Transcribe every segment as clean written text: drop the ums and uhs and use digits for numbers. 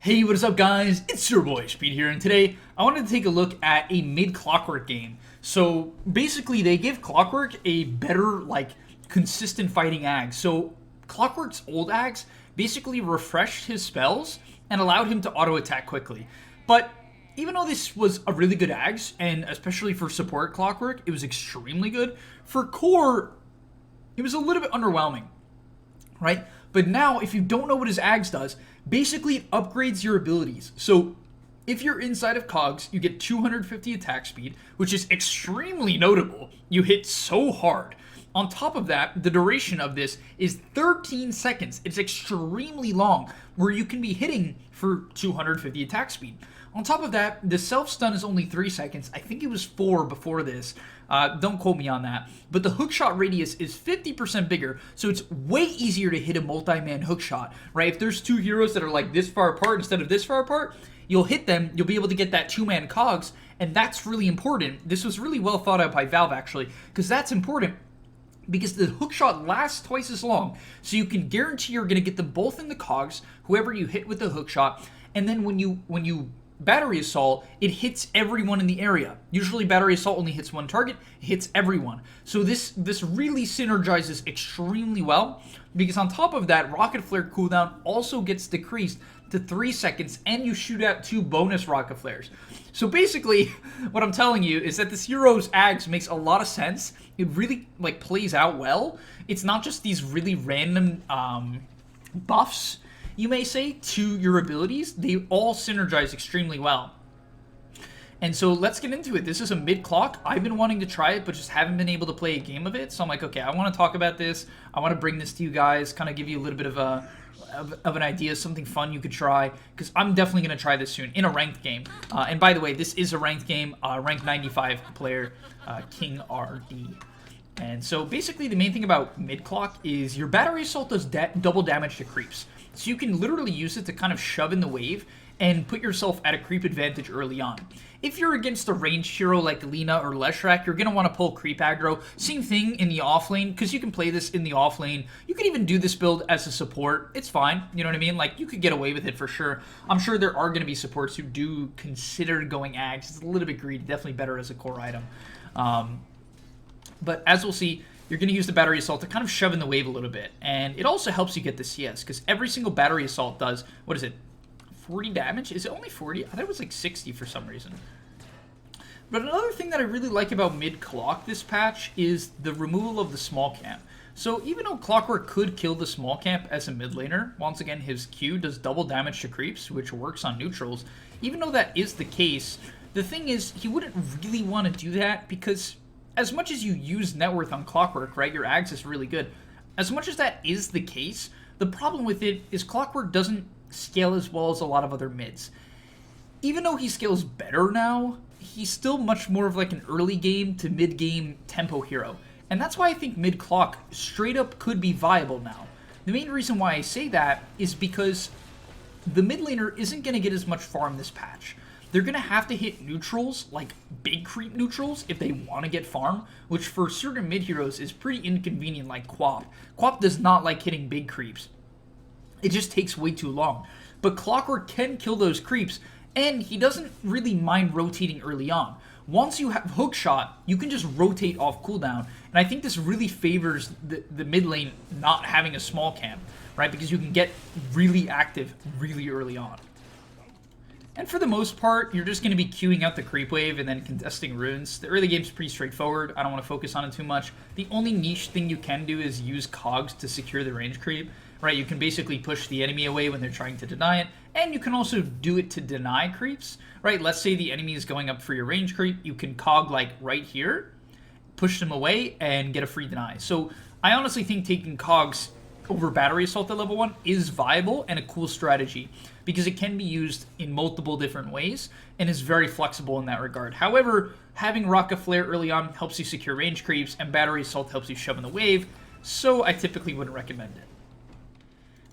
Hey, what is up guys? It's your boy Speed here, and today I wanted to take a look at a mid-Clockwork game. So basically they give Clockwork a better, consistent fighting Agg. So Clockwork's old Aggs basically refreshed his spells and allowed him to auto-attack quickly. But even though this was a really good Aggs, and especially for support Clockwork, it was extremely good, for core, it was a little bit underwhelming, right? But now, if you don't know what his Aggs does, basically it upgrades your abilities. So if you're inside of cogs, you get 250 attack speed, which is extremely notable. You hit so hard. On top of that, the duration of this is 13 seconds. It's extremely long, where you can be hitting for 250 attack speed. On top of that, the self-stun is only 3 seconds. I think it was 4 before this. Don't quote me on that. But the hookshot radius is 50% bigger, so it's way easier to hit a multi-man hookshot, right? If there's two heroes that are like this far apart instead of this far apart, you'll hit them, you'll be able to get that two-man cogs, and that's really important. This was really well thought out by Valve, actually, because that's important. Because the hookshot lasts twice as long, so you can guarantee you're going to get them both in the cogs, whoever you hit with the hookshot, and then when you battery assault, it hits everyone in the area. Usually battery assault only hits one target, it hits everyone. So this really synergizes extremely well, because on top of that, rocket flare cooldown also gets decreased to 3 seconds, and you shoot out 2 bonus rocket flares. So basically, what I'm telling you is that this hero's Aggs makes a lot of sense. It really plays out well. It's not just these really random buffs, you may say, to your abilities. They all synergize extremely well. And so let's get into it. This is a mid-clock. I've been wanting to try it, but just haven't been able to play a game of it. So I'm like, okay, I want to talk about this. I want to bring this to you guys, kind of give you a little bit of an idea, something fun you could try, because I'm definitely going to try this soon in a ranked game. And by the way, this is a ranked game, ranked 95 player, King RD. And so basically the main thing about mid-clock is your battery assault does double damage to creeps. So you can literally use it to kind of shove in the wave and put yourself at a creep advantage early on. If you're against a ranged hero like Lina or Leshrac, you're going to want to pull creep aggro. Same thing in the off lane, because you can play this in the off lane. You can even do this build as a support. It's fine, you know what I mean? Like, you could get away with it for sure. I'm sure there are going to be supports who do consider going Aggs. It's a little bit greedy, definitely better as a core item. But as we'll see, you're going to use the battery assault to kind of shove in the wave a little bit. And it also helps you get the CS, because every single battery assault does, what is it, 40 damage? Is it only 40? I thought it was like 60 for some reason. But another thing that I really like about mid-clock this patch is the removal of the small camp. So even though Clockwork could kill the small camp as a mid laner, once again his Q does double damage to creeps, which works on neutrals. Even though that is the case, the thing is he wouldn't really want to do that, because as much as you use net worth on Clockwork, right, your Aggs is really good. As much as that is the case, the problem with it is Clockwork doesn't scale as well as a lot of other mids. Even though he scales better now, he's still much more of like an early game to mid game tempo hero. And that's why I think mid-clock straight up could be viable now. The main reason why I say that is because the mid laner isn't going to get as much farm this patch. They're going to have to hit neutrals, like big creep neutrals, if they want to get farm, which for certain mid heroes is pretty inconvenient, like Quap. Quap does not like hitting big creeps. It just takes way too long. But Clockwork can kill those creeps, and he doesn't really mind rotating early on. Once you have hookshot, you can just rotate off cooldown, and I think this really favors the mid lane not having a small camp, right? Because you can get really active really early on. And for the most part, you're just going to be queuing out the creep wave and then contesting runes. The early game's pretty straightforward. I don't want to focus on it too much. The only niche thing you can do is use cogs to secure the range creep, right? You can basically push the enemy away when they're trying to deny it, and you can also do it to deny creeps, right? Let's say the enemy is going up for your range creep. You can cog like right here, push them away, and get a free deny. So I honestly think taking cogs over battery assault at level 1 is viable and a cool strategy, because it can be used in multiple different ways and is very flexible in that regard. However, having rocket flare early on helps you secure range creeps, and battery assault helps you shove in the wave, so I typically wouldn't recommend it.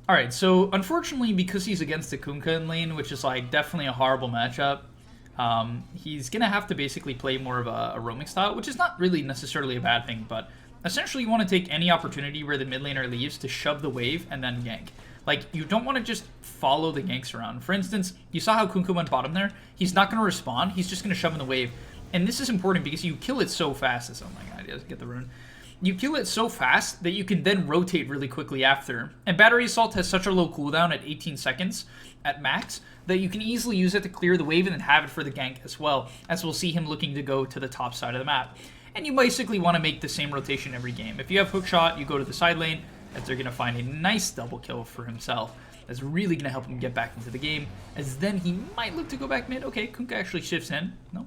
Alright, so unfortunately, because he's against the Kunkka in lane, which is like definitely a horrible matchup, he's gonna have to basically play more of a roaming style, which is not really necessarily a bad thing, but essentially you want to take any opportunity where the mid laner leaves to shove the wave and then gank. Like, you don't want to just follow the ganks around. For instance, you saw how Kunkka went bottom there. He's not going to respond. He's just going to shove in the wave. And this is important because you kill it so fast. Oh my god, he doesn't get the rune. You kill it so fast that you can then rotate really quickly after. And Battery Assault has such a low cooldown at 18 seconds at max that you can easily use it to clear the wave and then have it for the gank as well, as we'll see him looking to go to the top side of the map. And you basically want to make the same rotation every game. If you have hookshot, you go to the side lane, as they're going to find a nice double kill for himself. That's really going to help him get back into the game, as then he might look to go back mid. Okay, Kunkka actually shifts in. No.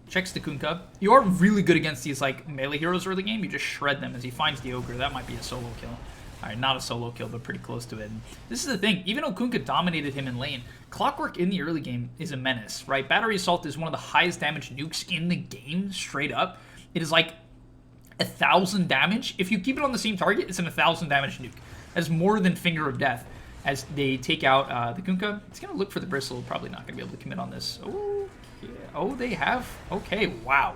Checks the Kunkka. You are really good against these like melee heroes early game. You just shred them as he finds the Ogre. That might be a solo kill. Alright, not a solo kill, but pretty close to it. And this is the thing. Even though Kunkka dominated him in lane, Clockwork in the early game is a menace, right? Battery Assault is one of the highest damage nukes in the game, straight up. It is like 1,000 damage. If you keep it on the same target, it's an 1,000 damage nuke. That's more than Finger of Death. As they take out the Kunkka, it's going to look for the Bristle. Probably not going to be able to commit on this. Oh, yeah. Oh, they have? Okay, wow.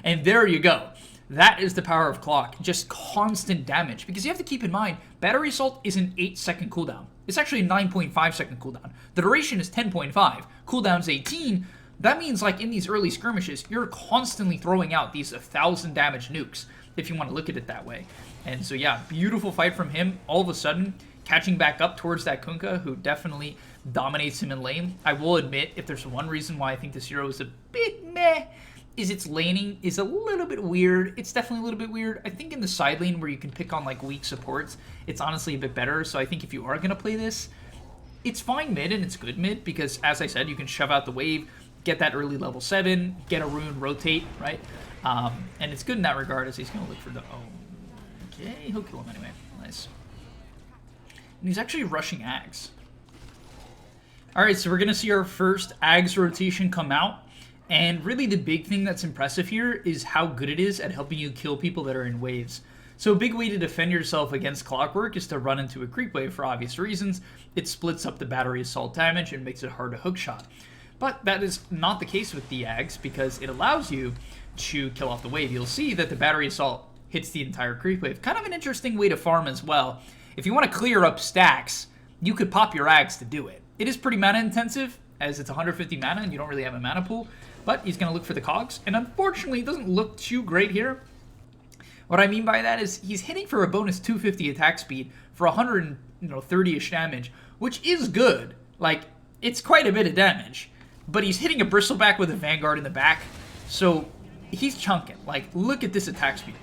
And there you go. That is the power of Clock. Just constant damage. Because you have to keep in mind, Battery Assault is an 8-second cooldown. It's actually a 9.5-second cooldown. The duration is 10.5. Cooldown's 18. That means, like, in these early skirmishes, you're constantly throwing out these 1,000 damage nukes, if you want to look at it that way. And so, yeah, beautiful fight from him. All of a sudden, catching back up towards that Kunkka, who definitely dominates him in lane. I will admit, if there's one reason why I think this hero is a bit meh, is its laning is a little bit weird. It's definitely a little bit weird. I think in the side lane where you can pick on, like, weak supports, it's honestly a bit better. So I think if you are going to play this, it's fine mid and it's good mid because, as I said, you can shove out the wave, get that early level 7, get a rune, rotate, right? And it's good in that regard as he's going to look for the... Oh, okay, he'll kill him anyway. Nice. And he's actually rushing Ags. Alright, so we're going to see our first Ags rotation come out. And really the big thing that's impressive here is how good it is at helping you kill people that are in waves. So a big way to defend yourself against Clockwork is to run into a creep wave for obvious reasons. It splits up the Battery Assault damage and makes it hard to hookshot. But that is not the case with the Ags because it allows you to kill off the wave. You'll see that the Battery Assault hits the entire creep wave. Kind of an interesting way to farm as well. If you want to clear up stacks, you could pop your Ags to do it. It is pretty mana intensive as it's 150 mana and you don't really have a mana pool. But he's going to look for the cogs. And unfortunately, it doesn't look too great here. What I mean by that is he's hitting for a bonus 250 attack speed for 130-ish damage, which is good. Like, it's quite a bit of damage. But he's hitting a Bristleback with a Vanguard in the back. So he's chunking. Like, look at this attack speed.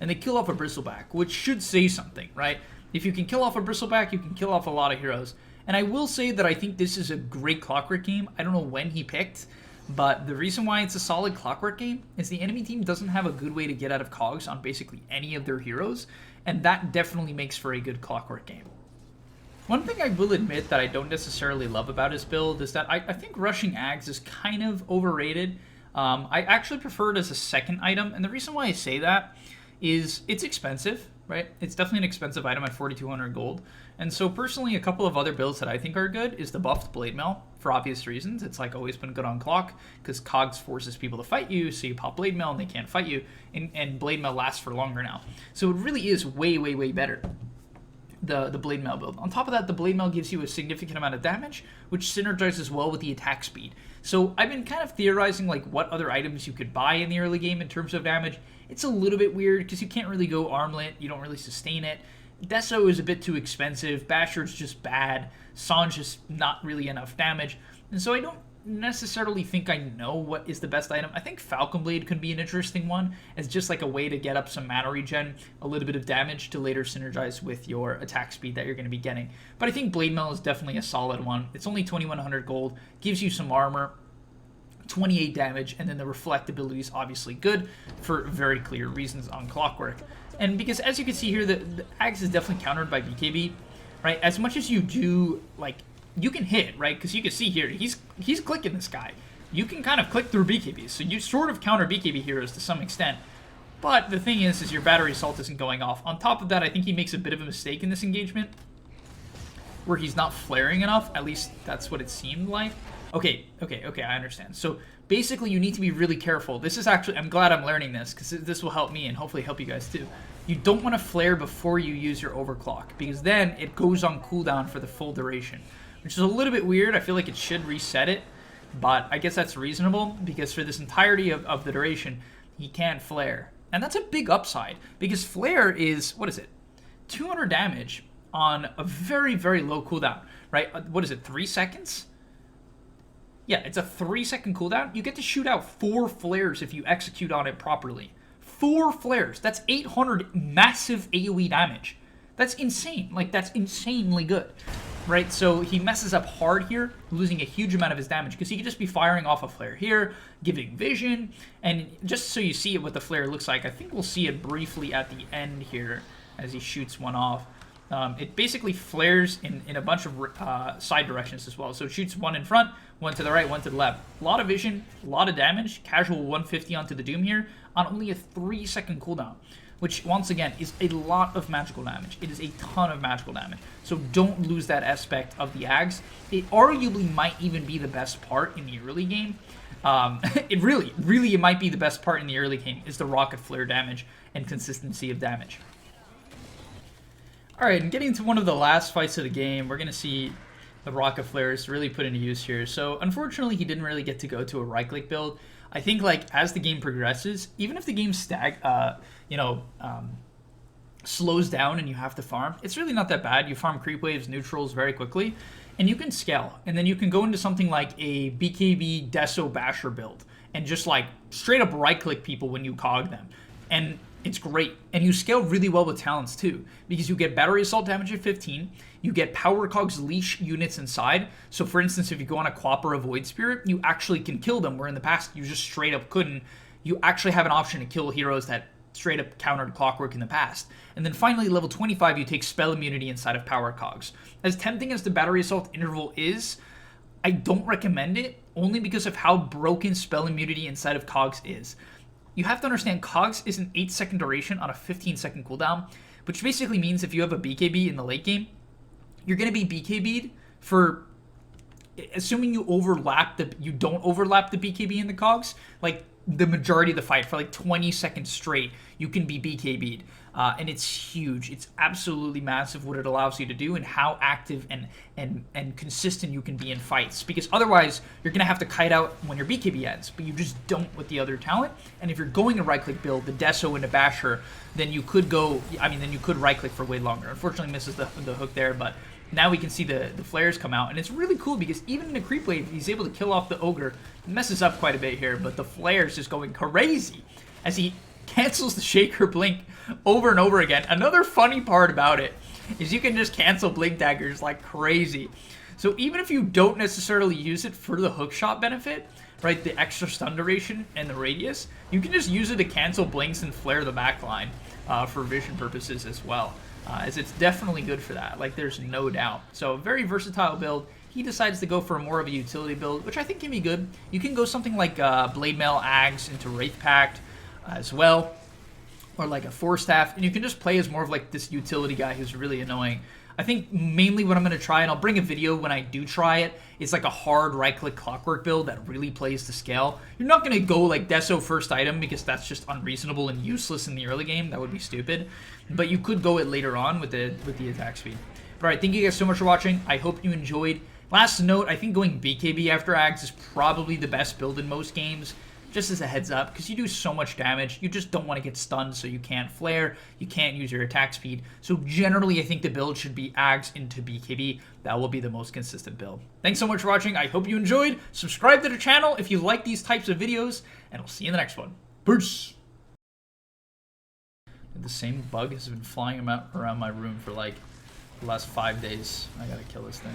And they kill off a Bristleback, which should say something, right? If you can kill off a Bristleback, you can kill off a lot of heroes. And I will say that I think this is a great Clockwork game. I don't know when he picked, but the reason why it's a solid Clockwork game is the enemy team doesn't have a good way to get out of cogs on basically any of their heroes, and that definitely makes for a good Clockwork game. One thing I will admit that I don't necessarily love about his build is that I think rushing Ags is kind of overrated. I actually prefer it as a second item, and the reason why I say that is it's expensive, right? It's definitely an expensive item at 4,200 gold. And so personally, a couple of other builds that I think are good is the buffed Blade Mail, for obvious reasons. It's like always been good on Clock, because Cogs forces people to fight you, so you pop Blade Mail and they can't fight you, and Blade Mail lasts for longer now. So it really is way, way, way better, the Blade Mail build. On top of that, the Blade Mail gives you a significant amount of damage, which synergizes well with the attack speed. So I've been kind of theorizing like what other items you could buy in the early game in terms of damage. It's a little bit weird, because you can't really go Armlet, you don't really sustain it. Deso is a bit too expensive, Basher's just bad, Sange is not really enough damage, and so I don't necessarily think I know what is the best item. I think Falcon Blade could be an interesting one, as just like a way to get up some mana regen, a little bit of damage to later synergize with your attack speed that you're going to be getting. But I think Blade Mail is definitely a solid one. It's only 2,100 gold, gives you some armor, 28 damage, and then the reflect ability is obviously good for very clear reasons on Clockwork. And because, as you can see here, the Ags is definitely countered by BKB, right? As much as you do, like, you can hit, right? Because you can see here, he's clicking this guy. You can kind of click through BKBs, so you sort of counter BKB heroes to some extent. But the thing is your Battery Assault isn't going off. On top of that, I think he makes a bit of a mistake in this engagement, where he's not flaring enough. At least that's what it seemed like. Okay, I understand. So basically you need to be really careful. This is actually, I'm glad I'm learning this, because this will help me and hopefully help you guys too. you don't want to flare before you use your overclock, because then it goes on cooldown for the full duration, which is a little bit weird. I feel like it should reset it, but I guess that's reasonable, because for this entirety of the duration, he can't flare. And that's a big upside, because flare is, what is it, 200 damage on a very, very low cooldown, right? What is it, 3 seconds? Yeah, it's a 3-second cooldown. You get to shoot out 4 flares if you execute on it properly. 4 flares. That's 800 massive AoE damage. That's insane. Like, that's insanely good, right? So he messes up hard here, losing a huge amount of his damage, because he could just be firing off a flare here, giving vision, and just so you see what the flare looks like, I think we'll see it briefly at the end here as he shoots one off. It basically flares in a bunch of side directions as well. So it shoots one in front, one to the right, one to the left. A lot of vision, a lot of damage. Casual 150 onto the Doom here on only a 3-second cooldown, which once again is a lot of magical damage. It is a ton of magical damage. So don't lose that aspect of the Ags. It arguably might even be the best part in the early game. It might be the best part in the early game is the rocket flare damage and consistency of damage. Alright, and getting to one of the last fights of the game, we're going to see the rocket flares really put into use here. So, unfortunately, he didn't really get to go to a right-click build. I think, like, as the game progresses, even if the game slows down and you have to farm, it's really not that bad. You farm creep waves, neutrals very quickly, and you can scale. And then you can go into something like a BKB Deso Basher build and just, like, straight-up right-click people when you cog them. And it's great. And you scale really well with talents too, because you get battery assault damage at 15, you get power cogs leash units inside. So for instance, if you go on a Quap or a Void Spirit, you actually can kill them, where in the past you just straight up couldn't. You actually have an option to kill heroes that straight up countered Clockwork in the past. And then finally, level 25, you take spell immunity inside of power cogs. As tempting as the battery assault interval is, I don't recommend it, only because of how broken spell immunity inside of cogs is. You have to understand, cogs is an 8-second duration on a 15-second cooldown, which basically means if you have a BKB in the late game, you're going to be BKB'd for, assuming you don't overlap the BKB in the cogs, like the majority of the fight, for like 20 seconds straight, you can be BKB'd. And it's huge. It's absolutely massive what it allows you to do and how active and consistent you can be in fights. Because otherwise, you're going to have to kite out when your BKB ends, but you just don't with the other talent. And if you're going a right-click build, the Deso and the Basher, then you could right-click for way longer. Unfortunately, misses the hook there, but now we can see the flares come out. And it's really cool because even in a creep wave, he's able to kill off the Ogre. It messes up quite a bit here, but the flares just going crazy as he cancels the Shaker Blink over and over again. Another funny part about it is you can just cancel Blink Daggers like crazy. So even if you don't necessarily use it for the hookshot benefit, right, the extra stun duration and the radius, you can just use it to cancel blinks and flare the backline for vision purposes as well. As it's definitely good for that, like there's no doubt. So a very versatile build. He decides to go for more of a utility build, which I think can be good. You can go something like Blade Mail Ags into Wraith Pact as well, or like a Force Staff, and you can just play as more of like this utility guy who's really annoying. I think mainly what I'm going to try, and I'll bring a video when I do try it, is like a hard right-click Clockwork build that really plays to scale. You're not going to go like Deso first item because that's just unreasonable and useless in the early game. That would be stupid. But you could go it later on with the attack speed. But alright, thank you guys so much for watching. I hope you enjoyed. Last note, I think going BKB after Ags is probably the best build in most games. Just as a heads up, because you do so much damage, you just don't want to get stunned, so you can't flare, you can't use your attack speed. So generally, I think the build should be Ags into BKB. That will be the most consistent build. Thanks so much for watching. I hope you enjoyed. Subscribe to the channel if you like these types of videos, and I'll see you in the next one. Peace! The same bug has been flying around my room for like the last 5 days. I gotta kill this thing.